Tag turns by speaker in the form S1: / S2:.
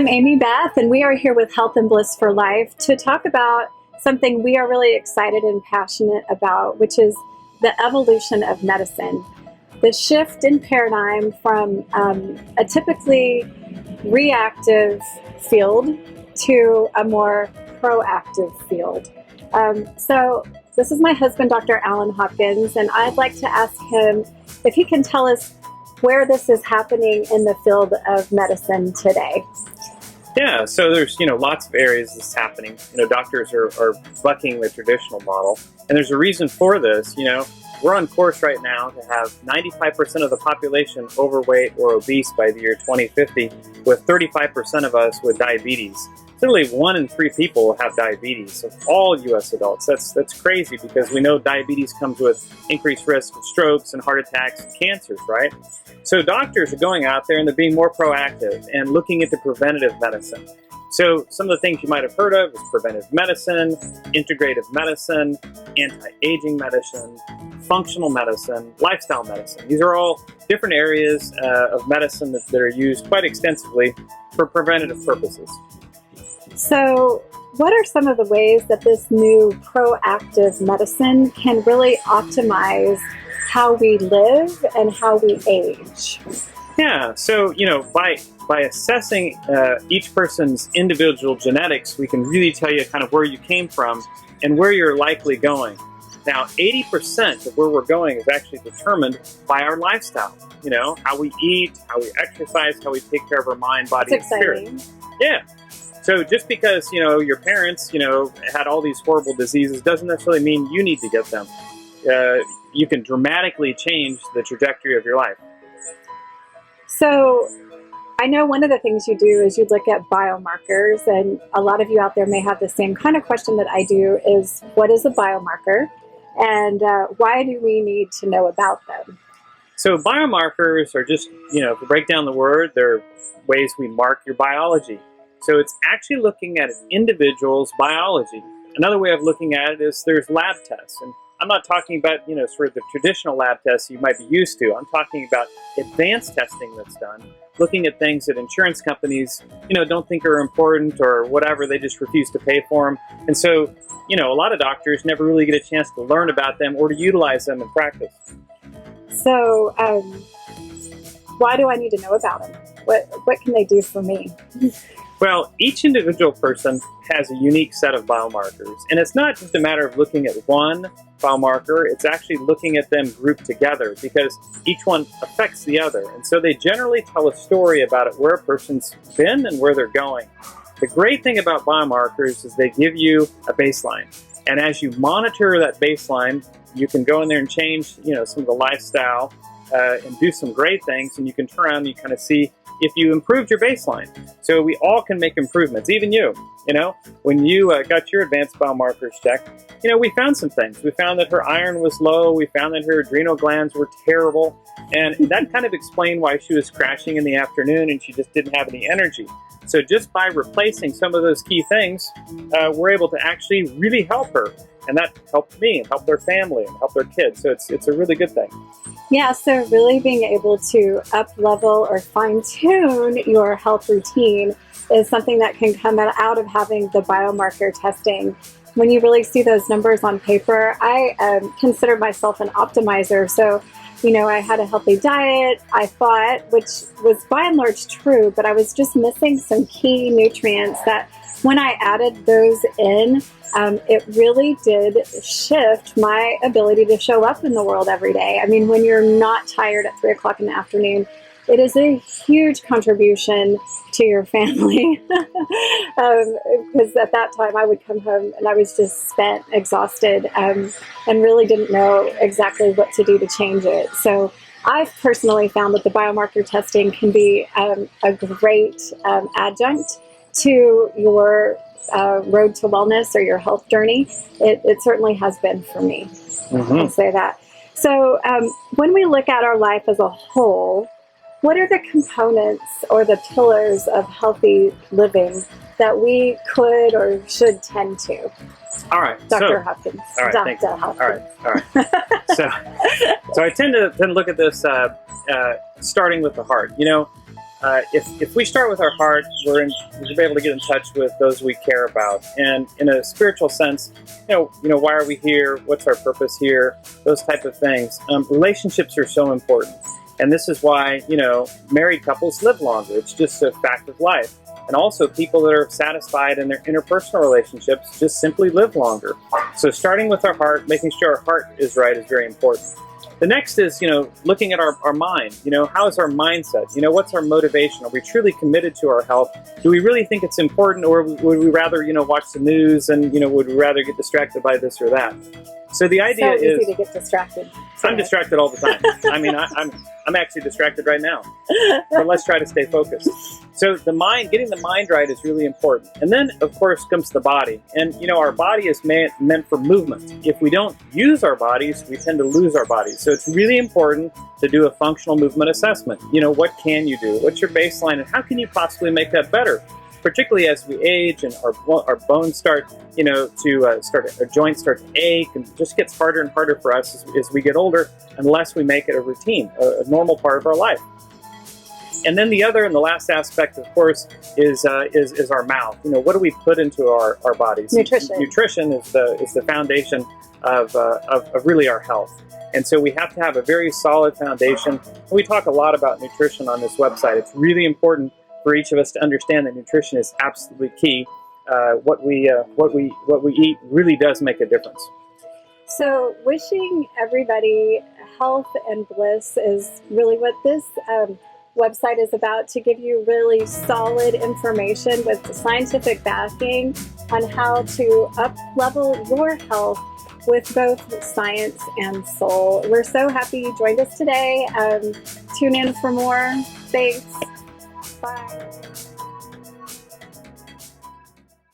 S1: I'm Amy Beth, and we are here with Health and Bliss for Life to talk about something we are really excited and passionate about, which is the evolution of medicine. The shift in paradigm from a typically reactive field to a more proactive field. So this is my husband, Dr. Alan Hopkins, and I'd like to ask him if he can tell us where this is happening in the field of medicine today.
S2: Yeah, so there's, lots of areas this is happening. Doctors are bucking the traditional model, and there's a reason for this. We're on course right now to have 95% of the population overweight or obese by the year 2050, with 35% of us with diabetes. Literally 1 in 3 people will have diabetes of all U.S. adults. That's crazy, because we know diabetes comes with increased risk of strokes and heart attacks and cancers, right? So doctors are going out there and they're being more proactive and looking into preventative medicine. So some of the things you might have heard of is preventive medicine, integrative medicine, anti-aging medicine, functional medicine, lifestyle medicine. These are all different areas of medicine that are used quite extensively for preventative purposes.
S1: So what are some of the ways that this new proactive medicine can really optimize how we live and how we age?
S2: Yeah, so, by assessing each person's individual genetics, we can really tell you kind of where you came from and where you're likely going. Now, 80% of where we're going is actually determined by our lifestyle. How we eat, how we exercise, how we take care of our mind, body, and spirit. Yeah. So just because, your parents, had all these horrible diseases doesn't necessarily mean you need to get them. You can dramatically change the trajectory of your life.
S1: So I know one of the things you do is you look at biomarkers, and a lot of you out there may have the same kind of question that I do is, what is a biomarker, and why do we need to know about them?
S2: So biomarkers are just, if you break down the word, they're ways we mark your biology. So it's actually looking at an individual's biology. Another way of looking at it is there's lab tests. And I'm not talking about, sort of the traditional lab tests you might be used to. I'm talking about advanced testing that's done, looking at things that insurance companies, don't think are important or whatever. They just refuse to pay for them. And so, a lot of doctors never really get a chance to learn about them or to utilize them in practice.
S1: So why do I need to know about them? What can they do for me?
S2: Well, each individual person has a unique set of biomarkers, and it's not just a matter of looking at one biomarker, it's actually looking at them grouped together, because each one affects the other, and so they generally tell a story about it, where a person's been and where they're going. The great thing about biomarkers is they give you a baseline, and as you monitor that baseline, you can go in there and change, some of the lifestyle and do some great things, and you can turn around and you kind of see if you improved your baseline. So we all can make improvements, even you. When you got your advanced biomarkers checked, we found some things. We found that her iron was low. We found that her adrenal glands were terrible. And that kind of explained why she was crashing in the afternoon and she just didn't have any energy. So just by replacing some of those key things, we're able to actually really help her. And that helped me and helped their family and helped their kids. So it's a really good thing.
S1: Yeah, so really being able to up-level or fine-tune your health routine is something that can come out of having the biomarker testing. When you really see those numbers on paper, I consider myself an optimizer. So, I had a healthy diet, I thought, which was by and large true, but I was just missing some key nutrients that when I added those in, it really did shift my ability to show up in the world every day. I mean, when you're not tired at 3 o'clock in the afternoon, it is a huge contribution to your family. Because at that time I would come home and I was just spent, exhausted, and really didn't know exactly what to do to change it. So I've personally found that the biomarker testing can be a great adjunct to your road to wellness or your health journey. It certainly has been for me. I'll say that. So when we look at our life as a whole, what are the components or the pillars of healthy living that we could or should tend to?
S2: All right,
S1: Dr. Hopkins.
S2: All right,
S1: Dr.
S2: thank you.
S1: Hopkins.
S2: All right. So I tend to look at this starting with the heart. if we start with our heart, we're be able to get in touch with those we care about. And in a spiritual sense, why are we here? What's our purpose here? Those type of things. Relationships are so important. And this is why, married couples live longer. It's just a fact of life. And also people that are satisfied in their interpersonal relationships just simply live longer. So starting with our heart, making sure our heart is right is very important. The next is, looking at our mind. How is our mindset? What's our motivation? Are we truly committed to our health? Do we really think it's important, or would we rather, watch the news and, would we rather get distracted by this or that? So the idea is...
S1: So easy to get distracted.
S2: I'm distracted all the time. I mean, I'm actually distracted right now. But let's try to stay focused. So getting the mind right is really important. And then, of course, comes the body. And, our body is meant for movement. If we don't use our bodies, we tend to lose our bodies. So it's really important to do a functional movement assessment. What can you do? What's your baseline? And how can you possibly make that better? Particularly as we age and our bones start, our joints start to ache, and it just gets harder and harder for us as we get older, unless we make it a routine, a normal part of our life. And then the other and the last aspect, of course, is our mouth. What do we put into our bodies?
S1: Nutrition.
S2: Nutrition is the foundation of really our health. And so we have to have a very solid foundation. We talk a lot about nutrition on this website. It's really important for each of us to understand that nutrition is absolutely key. What we eat really does make a difference.
S1: So wishing everybody health and bliss is really what this website is about, to give you really solid information with scientific backing on how to up-level your health with both science and soul. We're so happy you joined us today. Tune in for more. Thanks. Bye.